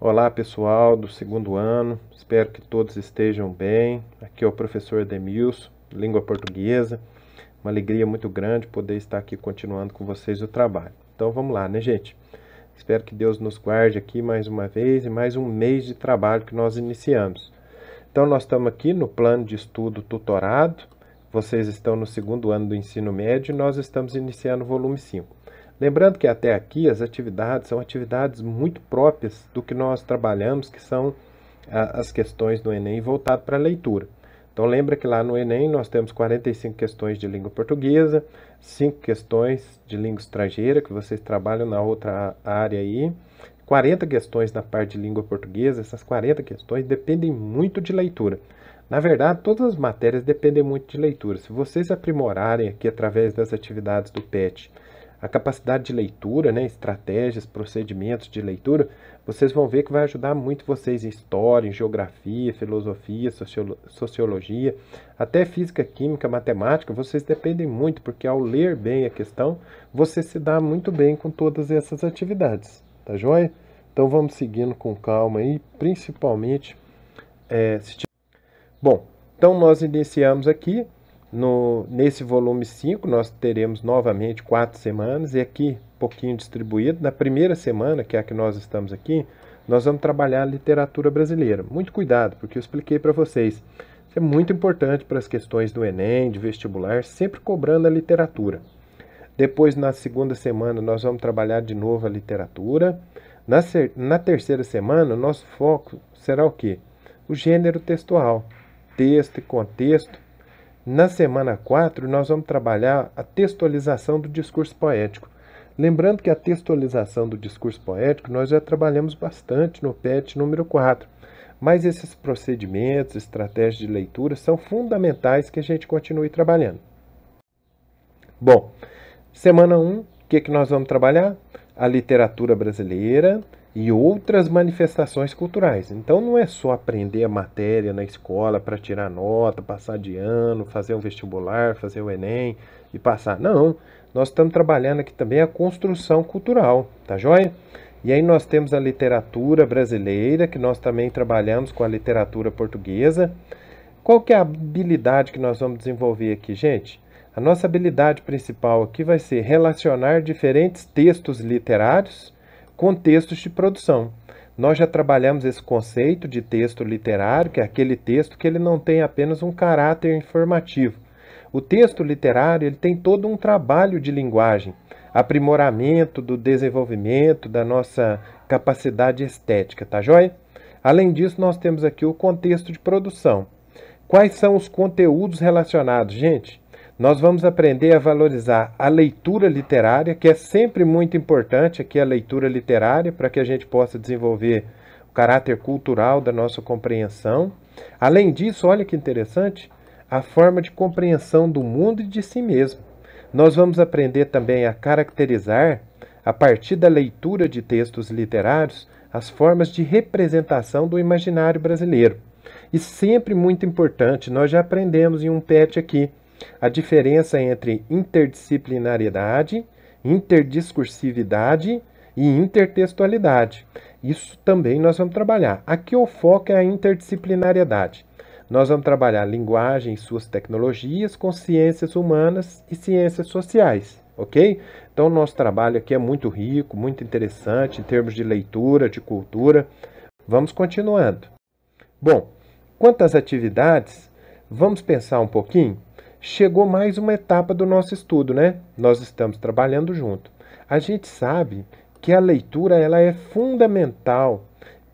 Olá pessoal do segundo ano, espero que todos estejam bem. Aqui é o professor Edemilson, língua portuguesa. Uma alegria muito grande poder estar aqui continuando com vocês o trabalho. Então vamos lá, né, gente? Espero que Deus nos guarde aqui mais uma vez e mais um mês de trabalho que nós iniciamos. Então nós estamos aqui no plano de estudo tutorado. Vocês estão no segundo ano do ensino médio e nós estamos iniciando o volume 5. Lembrando que até aqui as atividades são atividades muito próprias do que nós trabalhamos, que são as questões do Enem voltado para a leitura. Então lembra que lá no Enem nós temos 45 questões de língua portuguesa, 5 questões de língua estrangeira, que vocês trabalham na outra área aí, 40 questões na parte de língua portuguesa. Essas 40 questões dependem muito de leitura. Na verdade, todas as matérias dependem muito de leitura. Se vocês aprimorarem aqui através das atividades do PET, a capacidade de leitura, né, estratégias, procedimentos de leitura, vocês vão ver que vai ajudar muito vocês em história, em geografia, filosofia, sociologia, até física, química, matemática. Vocês dependem muito, porque ao ler bem a questão, você se dá muito bem com todas essas atividades, tá joia? Então vamos seguindo com calma aí, principalmente Bom, então nós iniciamos aqui. Nesse volume 5, nós teremos novamente 4 semanas, e aqui um pouquinho distribuído. Na primeira semana, que é a que nós estamos aqui, nós vamos trabalhar a literatura brasileira. Muito cuidado, porque eu expliquei para vocês. Isso é muito importante para as questões do Enem, de vestibular, sempre cobrando a literatura. Depois, na segunda semana, nós vamos trabalhar de novo a literatura. Na terceira semana, nosso foco será o quê? O gênero textual, texto e contexto. Na semana 4, nós vamos trabalhar a textualização do discurso poético. Lembrando que a textualização do discurso poético nós já trabalhamos bastante no PET número 4. Mas esses procedimentos, estratégias de leitura são fundamentais que a gente continue trabalhando. Bom, semana 1, o que nós vamos trabalhar? A literatura brasileira e outras manifestações culturais. Então não é só aprender a matéria na escola para tirar nota, passar de ano, fazer um vestibular, fazer o Enem e passar. Não, nós estamos trabalhando aqui também a construção cultural, tá joia? E aí nós temos a literatura brasileira, que nós também trabalhamos com a literatura portuguesa. Qual que é a habilidade que nós vamos desenvolver aqui, gente? A nossa habilidade principal aqui vai ser relacionar diferentes textos literários com textos de produção. Nós já trabalhamos esse conceito de texto literário, que é aquele texto que ele não tem apenas um caráter informativo. O texto literário ele tem todo um trabalho de linguagem, aprimoramento do desenvolvimento da nossa capacidade estética, tá joia? Além disso, nós temos aqui o contexto de produção. Quais são os conteúdos relacionados, gente? Nós vamos aprender a valorizar a leitura literária, que é sempre muito importante aqui a leitura literária, para que a gente possa desenvolver o caráter cultural da nossa compreensão. Além disso, olha que interessante, a forma de compreensão do mundo e de si mesmo. Nós vamos aprender também a caracterizar, a partir da leitura de textos literários, as formas de representação do imaginário brasileiro. E sempre muito importante, nós já aprendemos em um PET aqui, a diferença entre interdisciplinaridade, interdiscursividade e intertextualidade. Isso também nós vamos trabalhar. Aqui o foco é a interdisciplinariedade. Nós vamos trabalhar linguagem e suas tecnologias com ciências humanas e ciências sociais, ok? Então, o nosso trabalho aqui é muito rico, muito interessante em termos de leitura, de cultura. Vamos continuando. Bom, quanto às atividades, vamos pensar um pouquinho? Chegou mais uma etapa do nosso estudo, né? Nós estamos trabalhando junto. A gente sabe que a leitura ela é fundamental,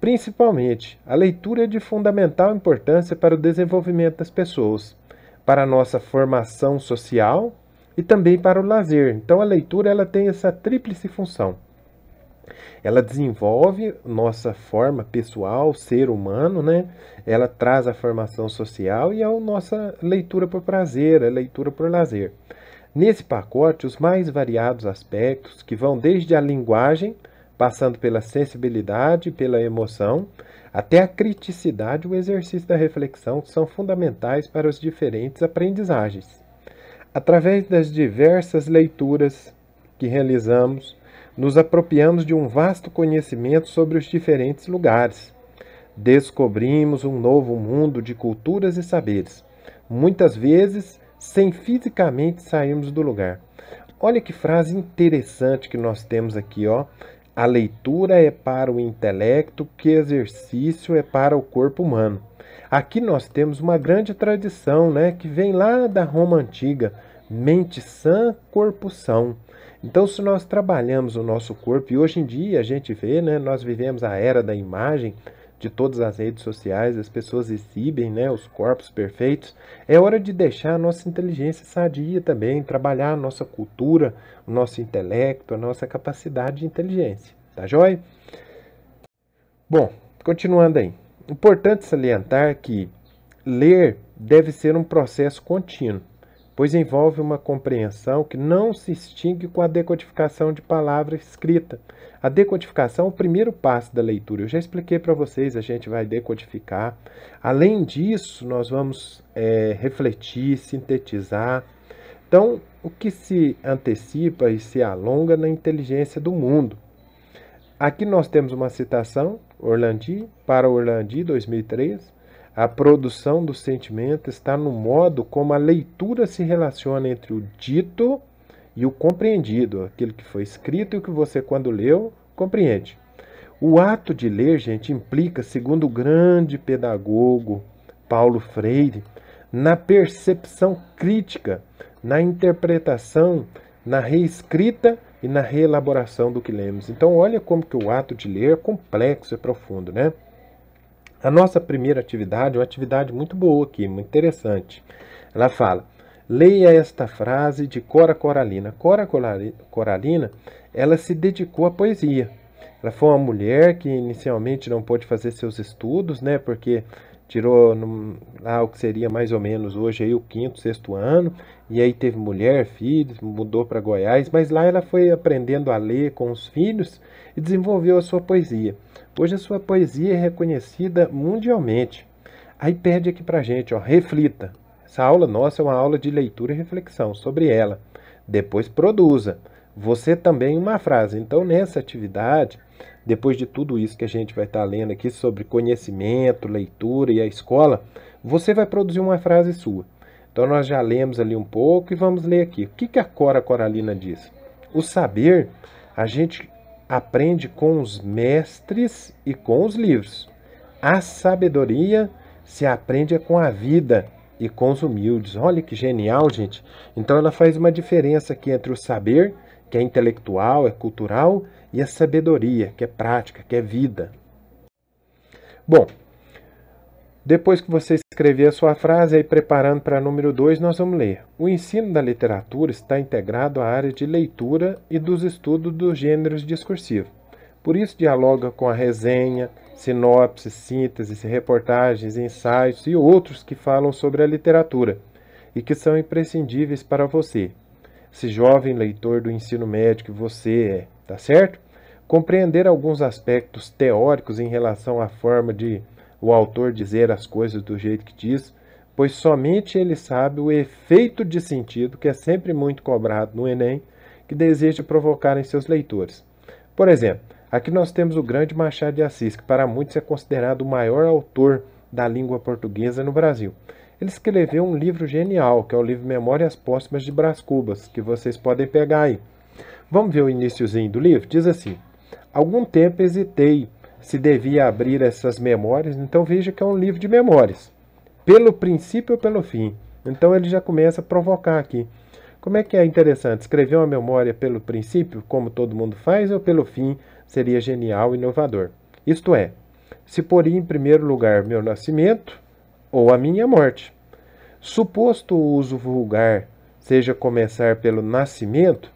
principalmente a leitura é de fundamental importância para o desenvolvimento das pessoas, para a nossa formação social e também para o lazer. Então a leitura ela tem essa tríplice função. Ela desenvolve nossa forma pessoal, ser humano, né? Ela traz a formação social e a nossa leitura por prazer, a leitura por lazer. Nesse pacote, os mais variados aspectos, que vão desde a linguagem, passando pela sensibilidade, pela emoção, até a criticidade e o exercício da reflexão, são fundamentais para as diferentes aprendizagens. Através das diversas leituras que realizamos, nos apropriamos de um vasto conhecimento sobre os diferentes lugares. Descobrimos um novo mundo de culturas e saberes, muitas vezes sem fisicamente sairmos do lugar. Olha que frase interessante que nós temos aqui, ó. A leitura é para o intelecto, que exercício é para o corpo humano. Aqui nós temos uma grande tradição, né, que vem lá da Roma antiga, mente sã, corpo são. Então, se nós trabalhamos o nosso corpo, e hoje em dia a gente vê, né, nós vivemos a era da imagem, de todas as redes sociais, as pessoas exibem, né, os corpos perfeitos. É hora de deixar a nossa inteligência sadia também, trabalhar a nossa cultura, o nosso intelecto, a nossa capacidade de inteligência. Tá joia? Bom, continuando aí. Importante salientar que ler deve ser um processo contínuo, pois envolve uma compreensão que não se extingue com a decodificação de palavra escrita. A decodificação é o primeiro passo da leitura. Eu já expliquei para vocês, a gente vai decodificar. Além disso, nós vamos refletir, sintetizar. Então, o que se antecipa e se alonga na inteligência do mundo. Aqui nós temos uma citação, Orlandi, para Orlandi, 2003. A produção do sentimento está no modo como a leitura se relaciona entre o dito e o compreendido, aquilo que foi escrito e o que você, quando leu, compreende. O ato de ler, gente, implica, segundo o grande pedagogo Paulo Freire, na percepção crítica, na interpretação, na reescrita e na reelaboração do que lemos. Então, olha como que o ato de ler é complexo e profundo, né? A nossa primeira atividade é uma atividade muito boa aqui, muito interessante. Ela fala: leia esta frase de Cora Coralina. Cora Coralina, ela se dedicou à poesia. Ela foi uma mulher que inicialmente não pôde fazer seus estudos, né, porque tirou lá o que seria mais ou menos hoje aí o quinto, sexto ano, e aí teve mulher, filhos, mudou para Goiás, mas lá ela foi aprendendo a ler com os filhos e desenvolveu a sua poesia. Hoje a sua poesia é reconhecida mundialmente. Aí pede aqui pra gente, ó, reflita. Essa aula nossa é uma aula de leitura e reflexão sobre ela. Depois produza. Você também uma frase. Então, nessa atividade, depois de tudo isso que a gente vai estar lendo aqui sobre conhecimento, leitura e a escola, você vai produzir uma frase sua. Então, nós já lemos ali um pouco e vamos ler aqui. O que a Cora Coralina diz? O saber, a gente aprende com os mestres e com os livros. A sabedoria se aprende com a vida e com os humildes. Olha que genial, gente. Então ela faz uma diferença aqui entre o saber, que é intelectual, é cultural, e a sabedoria, que é prática, que é vida. Bom, depois que você escrever a sua frase, aí preparando para número 2, nós vamos ler. O ensino da literatura está integrado à área de leitura e dos estudos dos gêneros discursivos. Por isso dialoga com a resenha, sinopse, síntese, reportagens, ensaios e outros que falam sobre a literatura e que são imprescindíveis para você, esse jovem leitor do ensino médio que você é, tá certo? Compreender alguns aspectos teóricos em relação à forma de o autor dizer as coisas do jeito que diz, pois somente ele sabe o efeito de sentido que é sempre muito cobrado no Enem, que deseja provocar em seus leitores. Por exemplo, aqui nós temos o grande Machado de Assis, que para muitos é considerado o maior autor da língua portuguesa no Brasil. Ele escreveu um livro genial, que é o livro Memórias Póstumas de Brás Cubas, que vocês podem pegar aí. Vamos ver o iniciozinho do livro? Diz assim: algum tempo hesitei se devia abrir essas memórias, então veja que é um livro de memórias, pelo princípio ou pelo fim. Então ele já começa a provocar aqui. Como é que é interessante? Escrever uma memória pelo princípio, como todo mundo faz, ou pelo fim seria genial e inovador? Isto é, se poria em primeiro lugar meu nascimento ou a minha morte. Suposto o uso vulgar seja começar pelo nascimento,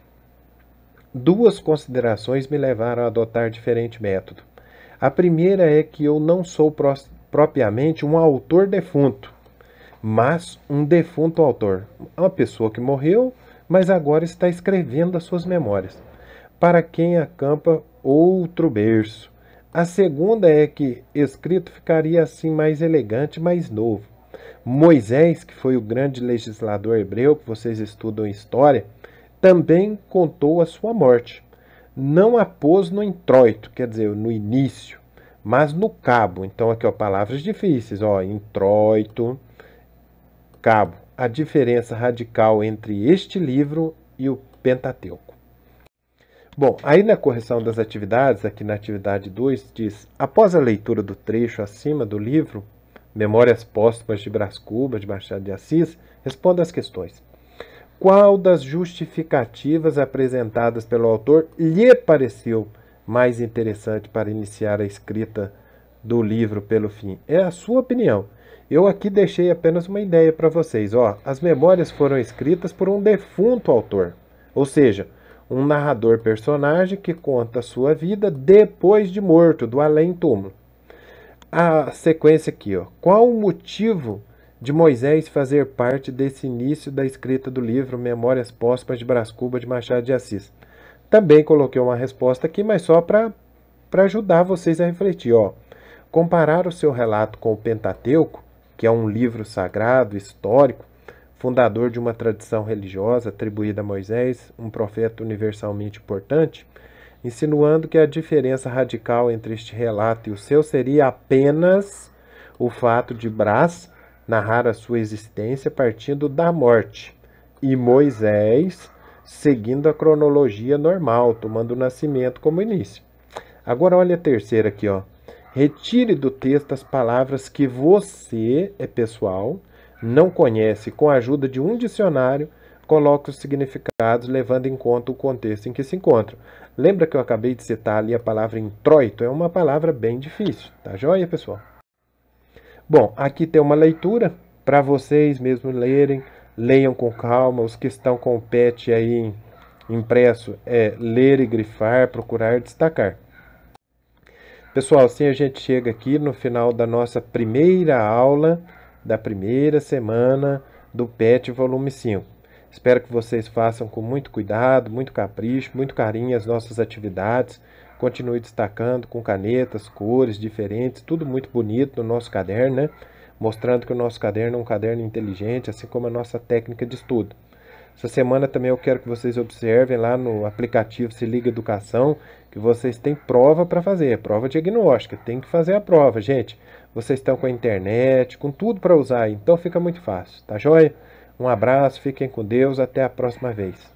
duas considerações me levaram a adotar diferente método. A primeira é que eu não sou propriamente um autor defunto, mas um defunto autor. Uma pessoa que morreu, mas agora está escrevendo as suas memórias, para quem acampa outro berço. A segunda é que escrito ficaria assim mais elegante, mais novo. Moisés, que foi o grande legislador hebreu, que vocês estudam em história, também contou a sua morte. não a pôs no introito, quer dizer, no início, mas no cabo. Então aqui, ó, palavras difíceis, ó, introito, cabo. A diferença radical entre este livro e o Pentateuco. Bom, aí na correção das atividades, aqui na atividade 2, diz: após a leitura do trecho acima do livro, Memórias Póstumas de Brás Cubas, de Machado de Assis, responda as questões. Qual das justificativas apresentadas pelo autor lhe pareceu mais interessante para iniciar a escrita do livro pelo fim? É a sua opinião. Eu aqui deixei apenas uma ideia para vocês. Ó, as memórias foram escritas por um defunto autor, ou seja, um narrador personagem que conta a sua vida depois de morto, do além-túmulo. A sequência aqui, ó. Qual o motivo de Moisés fazer parte desse início da escrita do livro Memórias Póstumas de Brás Cubas, de Machado de Assis? Também coloquei uma resposta aqui, mas só para ajudar vocês a refletir. Ó. Comparar o seu relato com o Pentateuco, que é um livro sagrado, histórico, fundador de uma tradição religiosa atribuída a Moisés, um profeta universalmente importante, insinuando que a diferença radical entre este relato e o seu seria apenas o fato de Brás narrar a sua existência partindo da morte e Moisés seguindo a cronologia normal, tomando o nascimento como início. Agora olha a terceira aqui, ó. Retire do texto as palavras que você, é pessoal, não conhece. Com a ajuda de um dicionário, coloque os significados levando em conta o contexto em que se encontram. Lembra que eu acabei de citar ali a palavra introito? É uma palavra bem difícil, tá joia, pessoal? Bom, aqui tem uma leitura para vocês mesmos lerem. Leiam com calma. Os que estão com o PET aí impresso, ler e grifar, procurar destacar. Pessoal, assim a gente chega aqui no final da nossa primeira aula da primeira semana do PET volume 5. Espero que vocês façam com muito cuidado, muito capricho, muito carinho as nossas atividades. Continue destacando com canetas, cores diferentes, tudo muito bonito no nosso caderno, né? Mostrando que o nosso caderno é um caderno inteligente, assim como a nossa técnica de estudo. Essa semana também eu quero que vocês observem lá no aplicativo Se Liga Educação, que vocês têm prova para fazer, prova diagnóstica, tem que fazer a prova, gente. Vocês estão com a internet, com tudo para usar, então fica muito fácil, tá joia? Um abraço, fiquem com Deus, até a próxima vez.